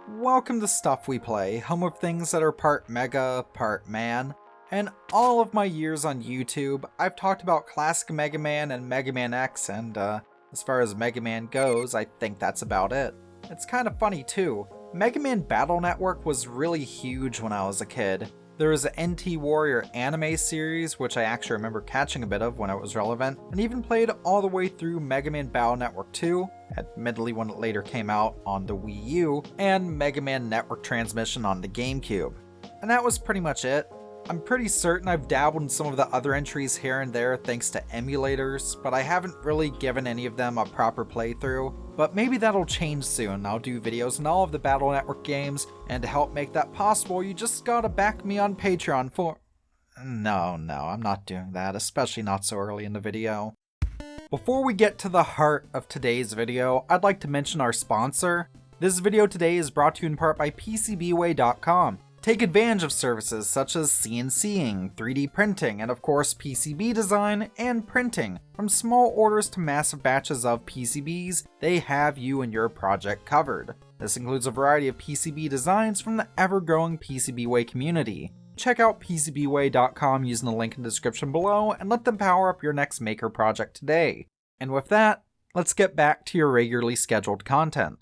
Welcome to Stuff We Play, home of things that are part mega, part man. In all of my years on YouTube, I've talked about classic Mega Man and Mega Man X, and as far as Mega Man goes, I think that's about it. It's kind of funny too. Mega Man Battle Network was really huge when I was a kid. There was an NT Warrior anime series, which I actually remember catching a bit of when it was relevant, and even played all the way through Mega Man Battle Network 2, admittedly when it later came out on the Wii U, and Mega Man Network Transmission on the GameCube. And that was pretty much it. I'm pretty certain I've dabbled in some of the other entries here and there thanks to emulators, but I haven't really given any of them a proper playthrough. But maybe that'll change soon. I'll do videos on all of the Battle Network games, and to help make that possible, you just gotta back me on Patreon for... No, I'm not doing that, especially not so early in the video. Before we get to the heart of today's video, I'd like to mention our sponsor. This video today is brought to you in part by PCBWay.com. Take advantage of services such as CNCing, 3D printing, and of course PCB design and printing. From small orders to massive batches of PCBs, they have you and your project covered. This includes a variety of PCB designs from the ever-growing PCBWay community. Check out PCBWay.com using the link in the description below and let them power up your next maker project today. And with that, let's get back to your regularly scheduled content.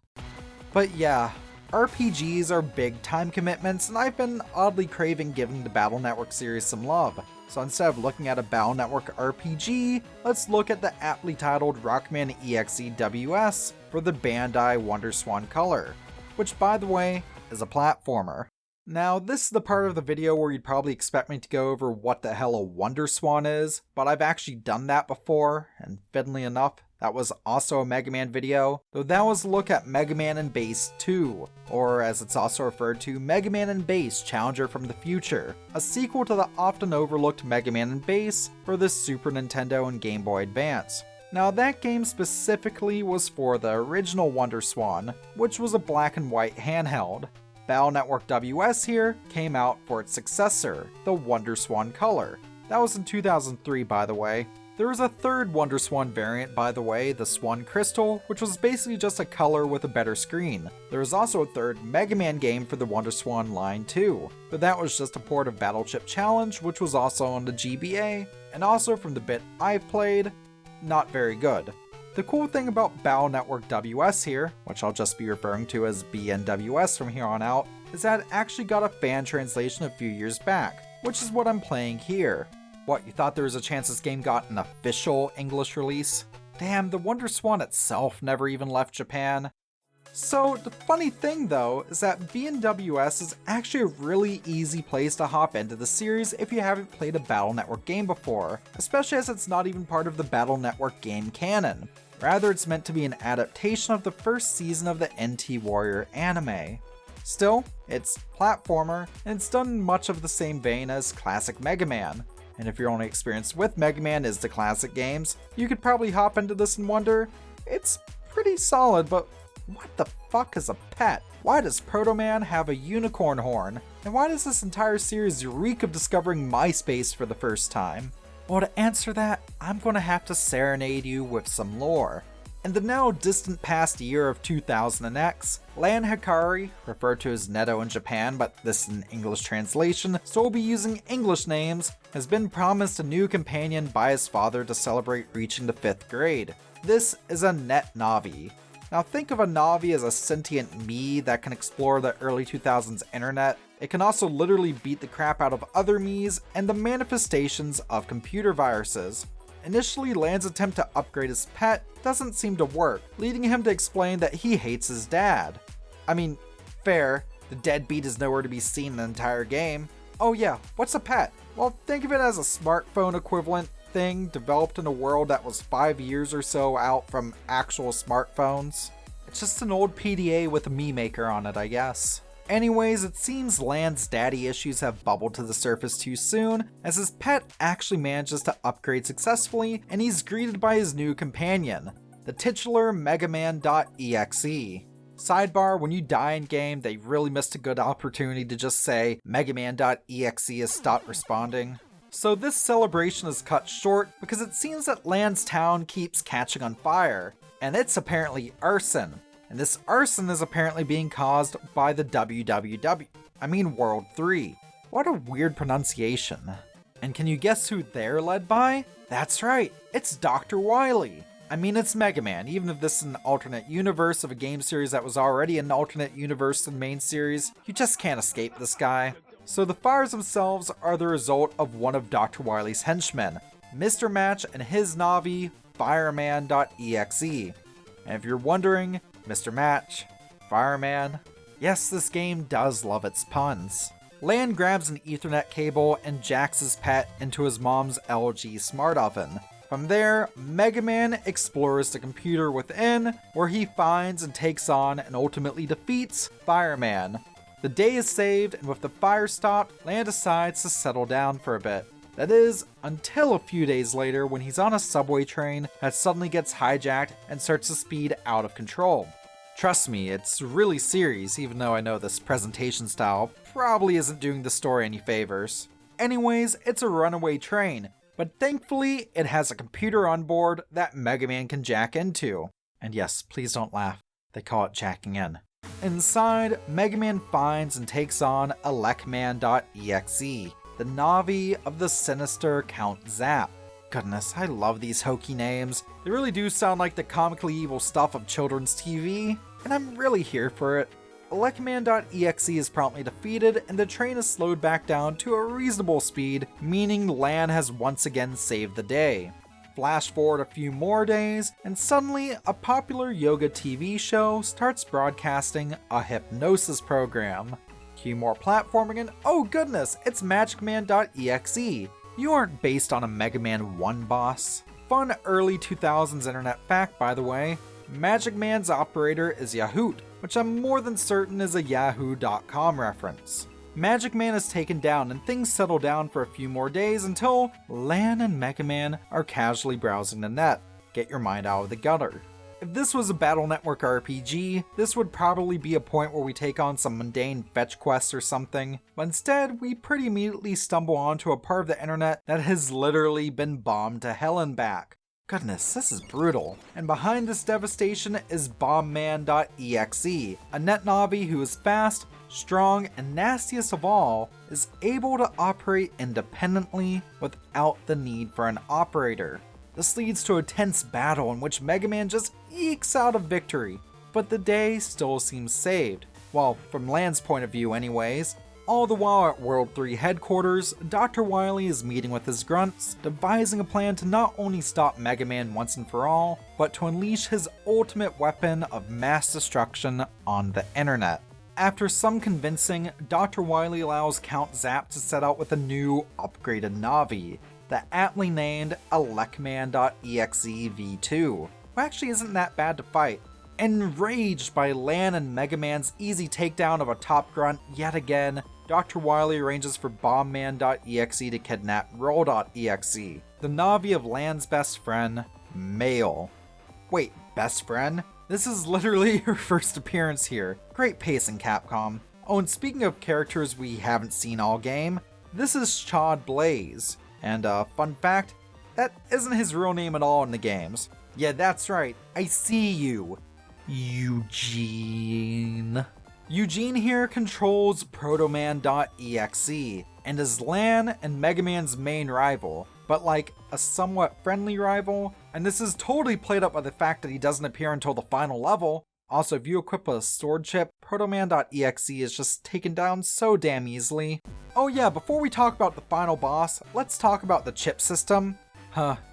But yeah, RPGs are big time commitments, and I've been oddly craving giving the Battle Network series some love. So instead of looking at a Battle Network RPG, let's look at the aptly titled Rockman EXE-WS for the Bandai Wonderswan Color, which by the way, is a platformer. Now this is the part of the video where you'd probably expect me to go over what the hell a Wonderswan is, but I've actually done that before, and fiddly enough, that was also a Mega Man video, though that was a look at Mega Man & Bass 2, or as it's also referred to, Mega Man & Bass Challenger from the Future, a sequel to the often overlooked Mega Man & Bass for the Super Nintendo and Game Boy Advance. Now that game specifically was for the original Wonderswan, which was a black and white handheld. Battle Network WS here came out for its successor, the Wonderswan Color. That was in 2003 by the way. There was a third Wonderswan variant by the way, the Swan Crystal, which was basically just a color with a better screen. There was also a third Mega Man game for the Wonderswan line too, but that was just a port of Battle Chip Challenge, which was also on the GBA, and also from the bit I've played, not very good. The cool thing about Battle Network WS here, which I'll just be referring to as BNWS from here on out, is that it actually got a fan translation a few years back, which is what I'm playing here. What, you thought there was a chance this game got an official English release? Damn, the Wonderswan itself never even left Japan. So, the funny thing though, is that BNWS is actually a really easy place to hop into the series if you haven't played a Battle Network game before, especially as it's not even part of the Battle Network game canon. Rather, it's meant to be an adaptation of the first season of the NT Warrior anime. Still, it's platformer, and it's done in much of the same vein as classic Mega Man. And if your only experience with Mega Man is the classic games, you could probably hop into this and wonder, it's pretty solid, but what the fuck is a pet? Why does Proto Man have a unicorn horn? And why does this entire series reek of discovering MySpace for the first time? Well, to answer that, I'm gonna have to serenade you with some lore. In the now distant past year of 2000X, Lan Hikari, referred to as Neto in Japan but this is an English translation, so we'll be using English names, has been promised a new companion by his father to celebrate reaching the 5th grade. This is a Net Navi. Now think of a Navi as a sentient me that can explore the early 2000s internet. It can also literally beat the crap out of other Miis and the manifestations of computer viruses. Initially, Lan's attempt to upgrade his pet doesn't seem to work, leading him to explain that he hates his dad. I mean, fair, the deadbeat is nowhere to be seen in the entire game. Oh yeah, what's a pet? Well, think of it as a smartphone equivalent thing developed in a world that was 5 years or so out from actual smartphones. It's just an old PDA with a Mii Maker on it, I guess. Anyways, it seems Lan's daddy issues have bubbled to the surface too soon, as his pet actually manages to upgrade successfully, and he's greeted by his new companion, the titular Megaman.exe. Sidebar, when you die in game, they really missed a good opportunity to just say Megaman.exe has stopped responding. So this celebration is cut short because it seems that Lan's town keeps catching on fire, and it's apparently arson. and this arson is apparently being caused by the World 3. What a weird pronunciation. And can you guess who they're led by? That's right, it's Dr. Wily. I mean, it's Mega Man, even if this is an alternate universe of a game series that was already an alternate universe in the main series, you just can't escape this guy. So the fires themselves are the result of one of Dr. Wily's henchmen, Mr. Match and his Navi, Fireman.exe. And if you're wondering, Mr. Match, Fireman, yes, this game does love its puns. Lan grabs an Ethernet cable and jacks his pet into his mom's LG smart oven. From there, Mega Man explores the computer within, where he finds and takes on and ultimately defeats Fireman. The day is saved, and with the fire stopped, Lan decides to settle down for a bit. That is, until a few days later when he's on a subway train that suddenly gets hijacked and starts to speed out of control. Trust me, it's really serious, even though I know this presentation style probably isn't doing the story any favors. Anyways, it's a runaway train, but thankfully it has a computer on board that Mega Man can jack into. And yes, please don't laugh, they call it jacking in. Inside, Mega Man finds and takes on Elecman.exe, the Navi of the sinister Count Zapp. Goodness, I love these hokey names. They really do sound like the comically evil stuff of children's TV, and I'm really here for it. Elecman.exe is promptly defeated, and the train is slowed back down to a reasonable speed, meaning Lan has once again saved the day. Flash forward a few more days, and suddenly a popular yoga TV show starts broadcasting a hypnosis program. Cue more platforming and oh goodness, it's magicman.exe. You aren't based on a Mega Man 1 boss. Fun early 2000s internet fact, by the way. Magic Man's operator is Yahoot, which I'm more than certain is a yahoo.com reference. Magic Man is taken down and things settle down for a few more days until Lan and Mega Man are casually browsing the net. Get your mind out of the gutter. If this was a Battle Network RPG, this would probably be a point where we take on some mundane fetch quests or something, but instead we pretty immediately stumble onto a part of the internet that has literally been bombed to hell and back. Goodness, this is brutal. And behind this devastation is Bombman.exe, a net Navi who is fast, strong, and nastiest of all, is able to operate independently without the need for an operator. This leads to a tense battle in which Mega Man just ekes out a victory, but the day still seems saved. Well, from Lan's point of view anyways. All the while at World 3 headquarters, Dr. Wily is meeting with his grunts, devising a plan to not only stop Mega Man once and for all, but to unleash his ultimate weapon of mass destruction on the internet. After some convincing, Dr. Wily allows Count Zapp to set out with a new, upgraded Navi, the aptly named Elecman.exe V2, who actually isn't that bad to fight. Enraged by Lan and Mega Man's easy takedown of a top grunt yet again, Dr. Wily arranges for Bombman.exe to kidnap Roll.exe, the Navi of Lan's best friend, Mail. Wait, best friend? This is literally her first appearance here. Great pacing, Capcom. Oh, and speaking of characters we haven't seen all game, this is Chad Blaze. And fun fact, that isn't his real name at all in the games. Yeah, that's right, I see you. Eugene. Eugene here controls Protoman.exe and is Lan and Mega Man's main rival, but like a somewhat friendly rival, and this is totally played up by the fact that he doesn't appear until the final level. Also, if you equip a sword chip, Protoman.exe is just taken down so damn easily. Oh yeah, before we talk about the final boss, let's talk about the chip system.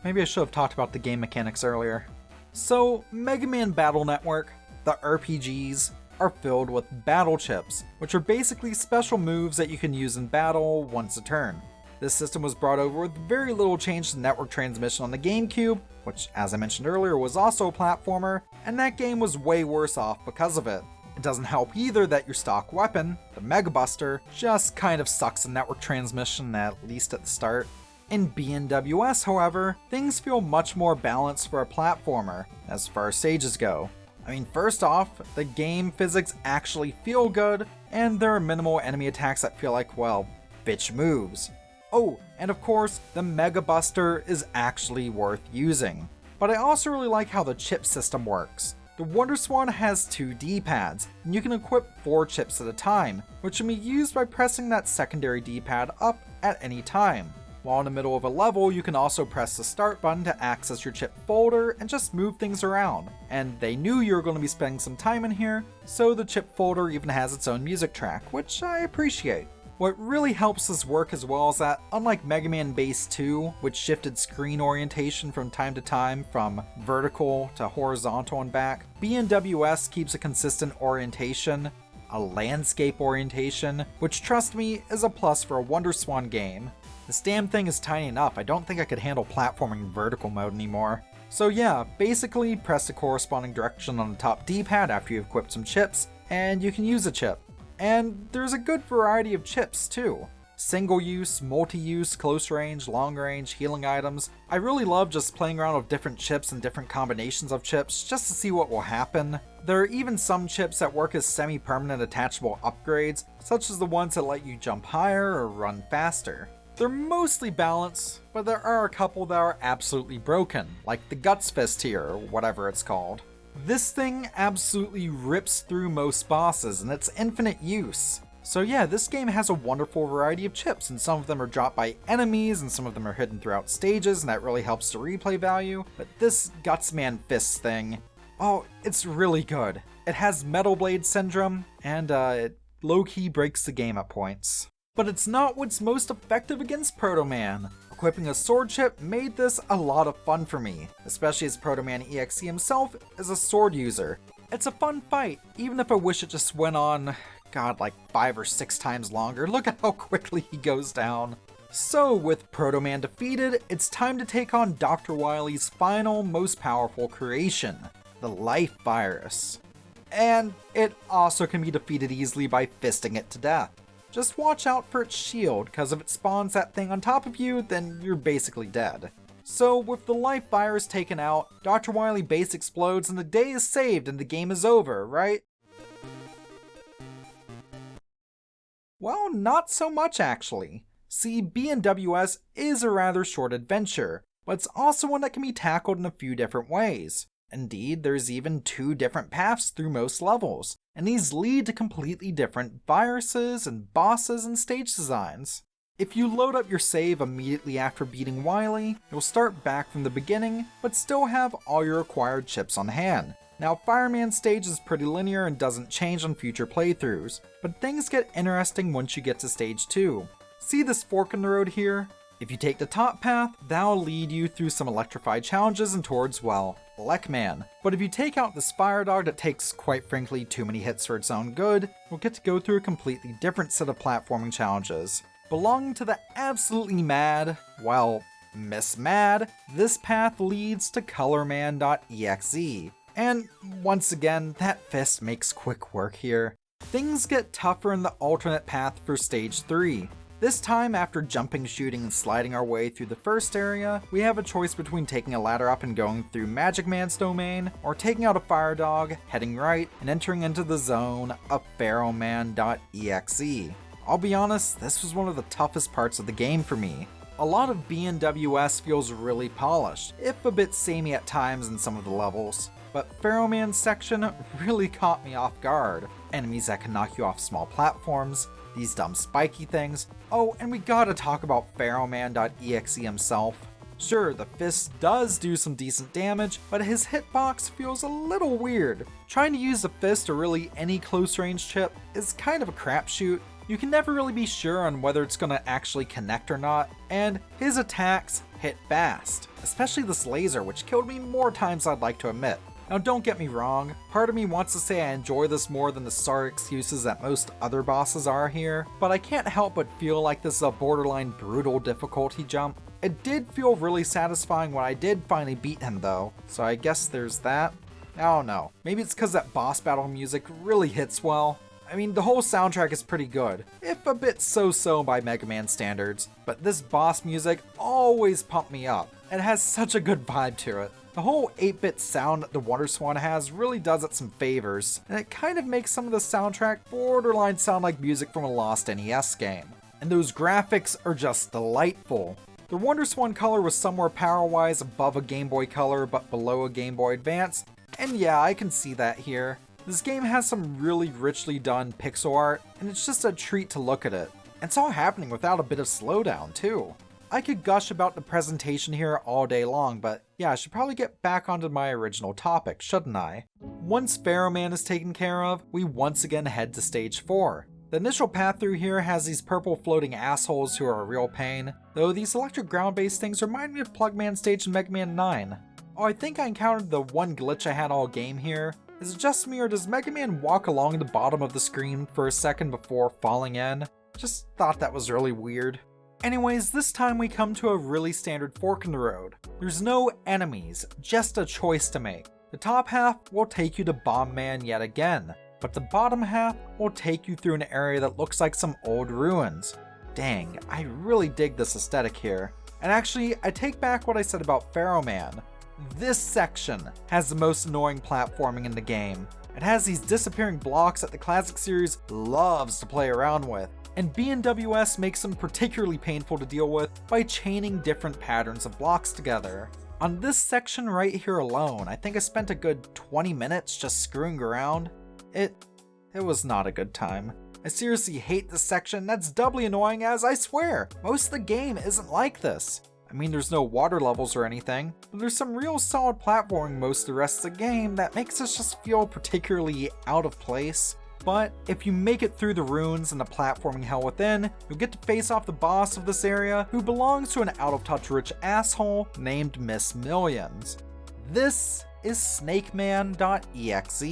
Maybe I should have talked about the game mechanics earlier. So, Mega Man Battle Network, the RPGs, are filled with battle chips, which are basically special moves that you can use in battle once a turn. This system was brought over with very little change to network transmission on the GameCube, which, as I mentioned earlier, was also a platformer, and that game was way worse off because of it. It doesn't help either that your stock weapon, the Mega Buster, just kind of sucks in network transmission, at least at the start. In BNWS, however, things feel much more balanced for a platformer, as far as stages go. I mean, first off, the game physics actually feel good, and there are minimal enemy attacks that feel like, well, bitch moves. Oh, and of course, the Mega Buster is actually worth using. But I also really like how the chip system works. The Wonderswan has 2 D-pads, and you can equip 4 chips at a time, which can be used by pressing that secondary D-pad up at any time. While in the middle of a level, you can also press the start button to access your chip folder and just move things around. And they knew you were going to be spending some time in here, so the chip folder even has its own music track, which I appreciate. What really helps this work as well is that, unlike Mega Man Base 2, which shifted screen orientation from time to time from vertical to horizontal and back, BNWS keeps a consistent orientation, a landscape orientation, which trust me is a plus for a Wonderswan game. This damn thing is tiny enough, I don't think I could handle platforming vertical mode anymore. So yeah, basically press the corresponding direction on the top D-pad after you've equipped some chips, and you can use a chip. And there's a good variety of chips too. Single use, multi-use, close range, long range, healing items. I really love just playing around with different chips and different combinations of chips just to see what will happen. There are even some chips that work as semi-permanent attachable upgrades, such as the ones that let you jump higher or run faster. They're mostly balanced, but there are a couple that are absolutely broken, like the Guts Fist here, or whatever it's called. This thing absolutely rips through most bosses, and it's infinite use. So yeah, this game has a wonderful variety of chips, and some of them are dropped by enemies, and some of them are hidden throughout stages, and that really helps the replay value. But this Gutsman Fist thing, oh, it's really good. It has Metal Blade Syndrome, and it low-key breaks the game at points. But it's not what's most effective against Proto Man. Equipping a sword chip made this a lot of fun for me, especially as Proto Man EXE himself is a sword user. It's a fun fight, even if I wish it just went on, god, like 5 or 6 times longer. Look at how quickly he goes down. So with Proto Man defeated, it's time to take on Dr. Wily's final, most powerful creation, the Life Virus. And it also can be defeated easily by fisting it to death. Just watch out for its shield, cause if it spawns that thing on top of you, then you're basically dead. So with the Life Virus taken out, Dr. Wily base explodes and the day is saved and the game is over, right? Well, not so much actually. See, BNWS is a rather short adventure, but it's also one that can be tackled in a few different ways. Indeed, there's even 2 different paths through most levels, and these lead to completely different viruses and bosses and stage designs. If you load up your save immediately after beating Wily, you'll start back from the beginning, but still have all your required chips on hand. Now, Fireman's stage is pretty linear and doesn't change on future playthroughs, but things get interesting once you get to stage 2. See this fork in the road here? If you take the top path, that'll lead you through some electrified challenges and towards, well, Rockman. But if you take out this fire dog that takes, quite frankly, too many hits for its own good, you'll get to go through a completely different set of platforming challenges. Belonging to the absolutely mad, well, Miss Mad, this path leads to colorman.exe. And once again, that fist makes quick work here. Things get tougher in the alternate path for stage 3. This time, after jumping, shooting, and sliding our way through the first area, we have a choice between taking a ladder up and going through Magic Man's domain, or taking out a fire dog, heading right, and entering into the zone of pharaohman.exe. I'll be honest, this was one of the toughest parts of the game for me. A lot of BNWS feels really polished, if a bit samey at times in some of the levels, but Pharaoh Man's section really caught me off guard. Enemies that can knock you off small platforms, these dumb spiky things. Oh, and we gotta talk about pharaohman.exe himself. Sure, the fist does do some decent damage, but his hitbox feels a little weird. Trying to use the fist or really any close range chip is kind of a crapshoot. You can never really be sure on whether it's gonna actually connect or not, and his attacks hit fast, especially this laser, which killed me more times than I'd like to admit. Now don't get me wrong, part of me wants to say I enjoy this more than the sorry excuses that most other bosses are here, but I can't help but feel like this is a borderline brutal difficulty jump. It did feel really satisfying when I did finally beat him though, so I guess there's that. I don't know, maybe it's because that boss battle music really hits well. I mean, the whole soundtrack is pretty good, if a bit so-so by Mega Man standards, but this boss music always pumped me up. It has such a good vibe to it. The whole 8-bit sound that the Wonderswan has really does it some favors, and it kind of makes some of the soundtrack borderline sound like music from a lost NES game. And those graphics are just delightful. The Wonderswan Color was somewhere power-wise above a Game Boy Color but below a Game Boy Advance, And yeah, I can see that here. This game has some really richly done pixel art, and it's just a treat to look at it. And it's all happening without a bit of slowdown too. I could gush about the presentation here all day long, but yeah, I should probably get back onto my original topic, shouldn't I? Once Pharaoh Man is taken care of, we once again head to stage 4. The initial path through here has these purple floating assholes who are a real pain, though these electric ground-based things remind me of Plugman stage in Mega Man 9. Oh, I think I encountered the one glitch I had all game here. Is it just me, or does Mega Man walk along the bottom of the screen for a second before falling in? Just thought that was really weird. Anyways, this time we come to a really standard fork in the road. There's no enemies, just a choice to make. The top half will take you to Bomb Man yet again, but the bottom half will take you through an area that looks like some old ruins. Dang, I really dig this aesthetic here. And actually, I take back what I said about Pharaoh Man. This section has the most annoying platforming in the game. It has these disappearing blocks that the classic series loves to play around with, and BNWS makes them particularly painful to deal with by chaining different patterns of blocks together. On this section right here alone, I think I spent a good 20 minutes just screwing around. It was not a good time. I seriously hate this section. That's doubly annoying, as I swear, most of the game isn't like this. I mean, there's no water levels or anything, but there's some real solid platforming most of the rest of the game that makes us just feel particularly out of place. But if you make it through the ruins and the platforming hell within, you'll get to face off the boss of this area, who belongs to an out-of-touch rich asshole named Miss Millions. This is SnakeMan.exe.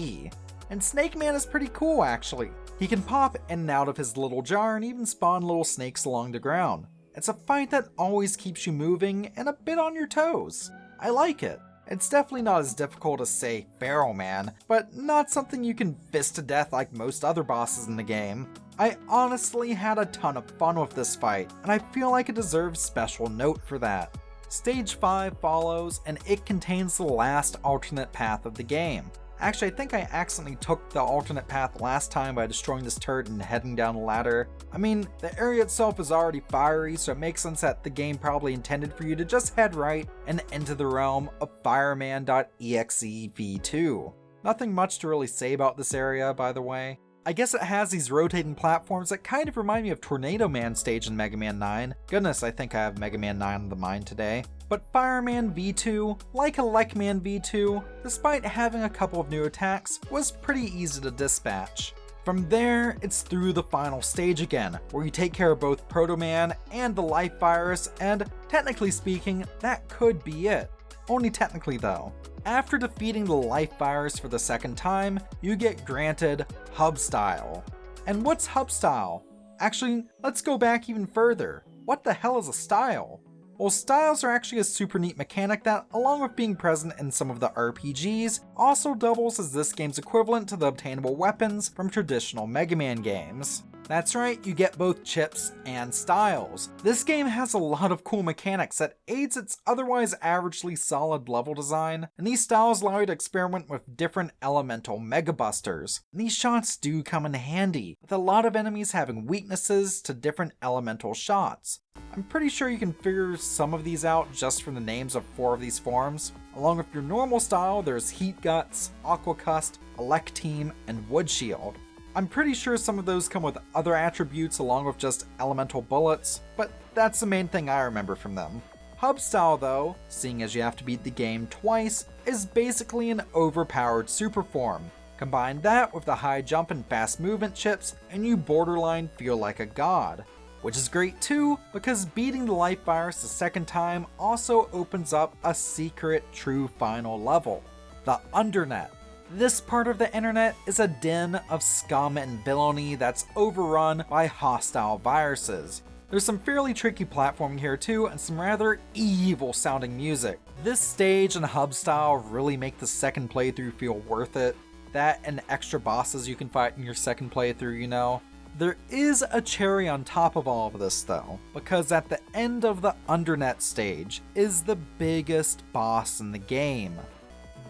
And Snake Man is pretty cool, actually. He can pop in and out of his little jar and even spawn little snakes along the ground. It's a fight that always keeps you moving and a bit on your toes. I like it. It's definitely not as difficult as, say, Pharaoh Man, but not something you can fist to death like most other bosses in the game. I honestly had a ton of fun with this fight, and I feel like it deserves special note for that. Stage 5 follows, and it contains the last alternate path of the game. Actually, I think I accidentally took the alternate path last time by destroying this turret and heading down the ladder. I mean, the area itself is already fiery, so it makes sense that the game probably intended for you to just head right and into the realm of Fireman.exe v2. Nothing much to really say about this area, by the way. I guess it has these rotating platforms that kind of remind me of Tornado Man stage in Mega Man 9. Goodness, I think I have Mega Man 9 on the mind today. But Fireman V2, like Elecman V2, despite having a couple of new attacks, was pretty easy to dispatch. From there, it's through the final stage again, where you take care of both Proto Man and the Life Virus, and technically speaking, that could be it. Only technically though. After defeating the Life Virus for the second time, you get granted Hub Style. And what's Hub Style? Actually, let's go back even further. What the hell is a style? Well, styles are actually a super neat mechanic that, along with being present in some of the RPGs, also doubles as this game's equivalent to the obtainable weapons from traditional Mega Man games. That's right, you get both chips and styles. This game has a lot of cool mechanics that aids its otherwise averagely solid level design, and these styles allow you to experiment with different elemental Mega Busters. And these shots do come in handy, with a lot of enemies having weaknesses to different elemental shots. I'm pretty sure you can figure some of these out just from the names of 4 of these forms. Along with your normal style, there's Heat Guts, Aqua Cust, Electeam, and Wood Shield. I'm pretty sure some of those come with other attributes along with just elemental bullets, but that's the main thing I remember from them. Hub Style though, seeing as you have to beat the game twice, is basically an overpowered super form. Combine that with the high jump and fast movement chips, and you borderline feel like a god. Which is great too, because beating the Life Virus the second time also opens up a secret true final level, the Undernet. This part of the internet is a den of scum and villainy that's overrun by hostile viruses. There's some fairly tricky platforming here too, and some rather evil sounding music. This stage and Hub Style really make the second playthrough feel worth it. That and extra bosses you can fight in your second playthrough, you know. There is a cherry on top of all of this though, because at the end of the Undernet stage is the biggest boss in the game.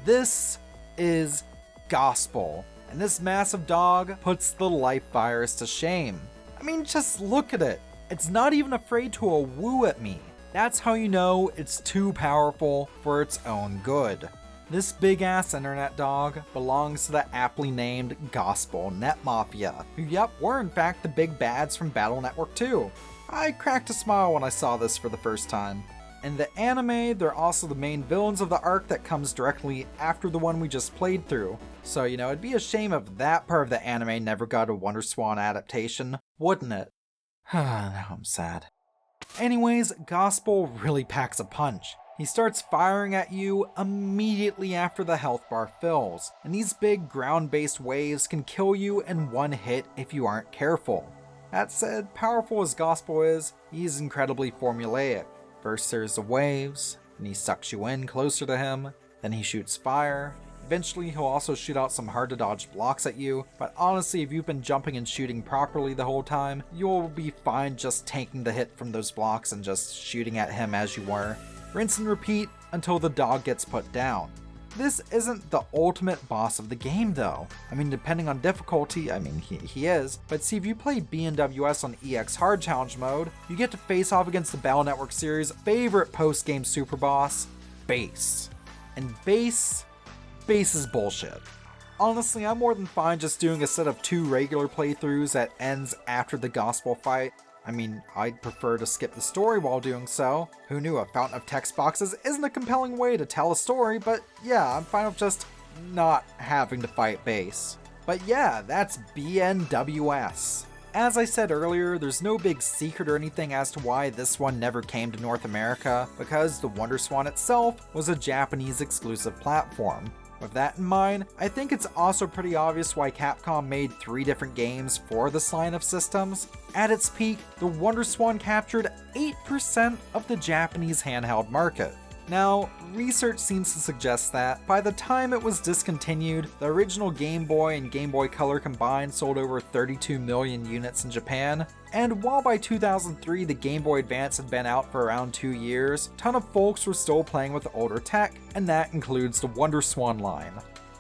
This is Gospel, and this massive dog puts the Life Virus to shame. I mean, just look at it. It's not even afraid to woo at me. That's how you know it's too powerful for its own good. This big-ass internet dog belongs to the aptly named Gospel Net Mafia, who were in fact the big bads from Battle Network 2. I cracked a smile when I saw this for the first time. In the anime, they're also the main villains of the arc that comes directly after the one we just played through. So, it'd be a shame if that part of the anime never got a Wonderswan adaptation, wouldn't it? Now I'm sad. Anyways, Gospel really packs a punch. He starts firing at you immediately after the health bar fills, and these big ground-based waves can kill you in one hit if you aren't careful. That said, powerful as Gospel is, he's incredibly formulaic. First there's the waves, and he sucks you in closer to him, then he shoots fire. Eventually he'll also shoot out some hard to dodge blocks at you, but honestly if you've been jumping and shooting properly the whole time, you'll be fine just tanking the hit from those blocks and just shooting at him as you were. Rinse and repeat until the dog gets put down. This isn't the ultimate boss of the game though. Depending on difficulty, he is, but see if you play BNWS on EX Hard Challenge mode, you get to face off against the Battle Network series' favorite post-game super boss, Bass. And Bass is bullshit. Honestly, I'm more than fine just doing a set of 2 regular playthroughs that ends after the Gospel fight. I'd prefer to skip the story while doing so. Who knew a fountain of text boxes isn't a compelling way to tell a story, but yeah, I'm fine with just not having to fight Bass. But yeah, that's BNWS. As I said earlier, there's no big secret or anything as to why this one never came to North America, because the Wonderswan itself was a Japanese exclusive platform. With that in mind, I think it's also pretty obvious why Capcom made 3 different games for this line of systems. At its peak, the Wonderswan captured 8% of the Japanese handheld market. Now, research seems to suggest that by the time it was discontinued, the original Game Boy and Game Boy Color combined sold over 32 million units in Japan, and while by 2003 the Game Boy Advance had been out for around 2 years, a ton of folks were still playing with older tech, and that includes the Wonderswan line.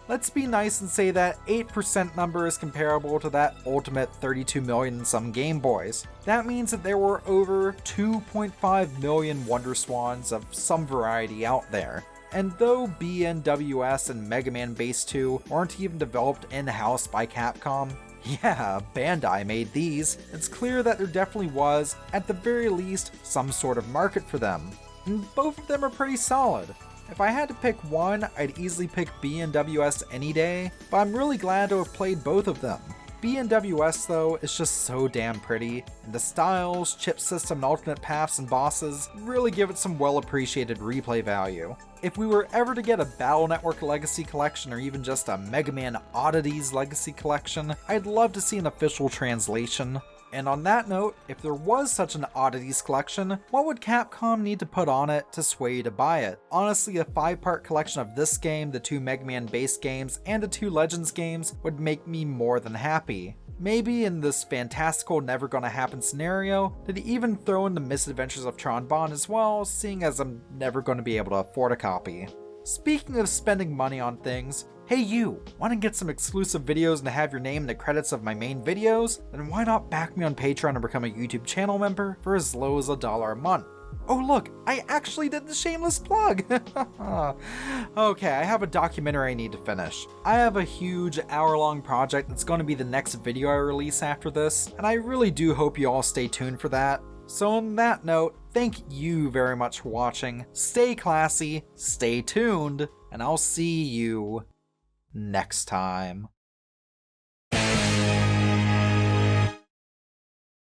Let's be nice and say that 8% number is comparable to that ultimate 32 million in some Game Boys. That means that there were over 2.5 million Wonderswans of some variety out there. And though BNWS and Mega Man Base 2 aren't even developed in-house by Capcom, yeah, Bandai made these, it's clear that there definitely was, at the very least, some sort of market for them. And both of them are pretty solid. If I had to pick one, I'd easily pick BNWS any day, but I'm really glad to have played both of them. BNWS though is just so damn pretty, and the styles, chip system, and alternate paths and bosses really give it some well appreciated replay value. If we were ever to get a Battle Network Legacy Collection or even just a Mega Man Oddities Legacy Collection, I'd love to see an official translation. And on that note, if there was such an Oddities collection, what would Capcom need to put on it to sway you to buy it? Honestly, a 5-part collection of this game, the 2 Mega Man base games, and the 2 Legends games would make me more than happy. Maybe in this fantastical never gonna happen scenario, they'd even throw in the Misadventures of Tron Bonne as well, seeing as I'm never gonna be able to afford a copy. Speaking of spending money on things, hey you, want to get some exclusive videos and have your name in the credits of my main videos? Then why not back me on Patreon and become a YouTube channel member for as low as $1 a month? Oh look, I actually did the shameless plug! Okay, I have a documentary I need to finish. I have a huge hour-long project that's going to be the next video I release after this, and I really do hope you all stay tuned for that. So on that note, thank you very much for watching, stay classy, stay tuned, and I'll see you next time.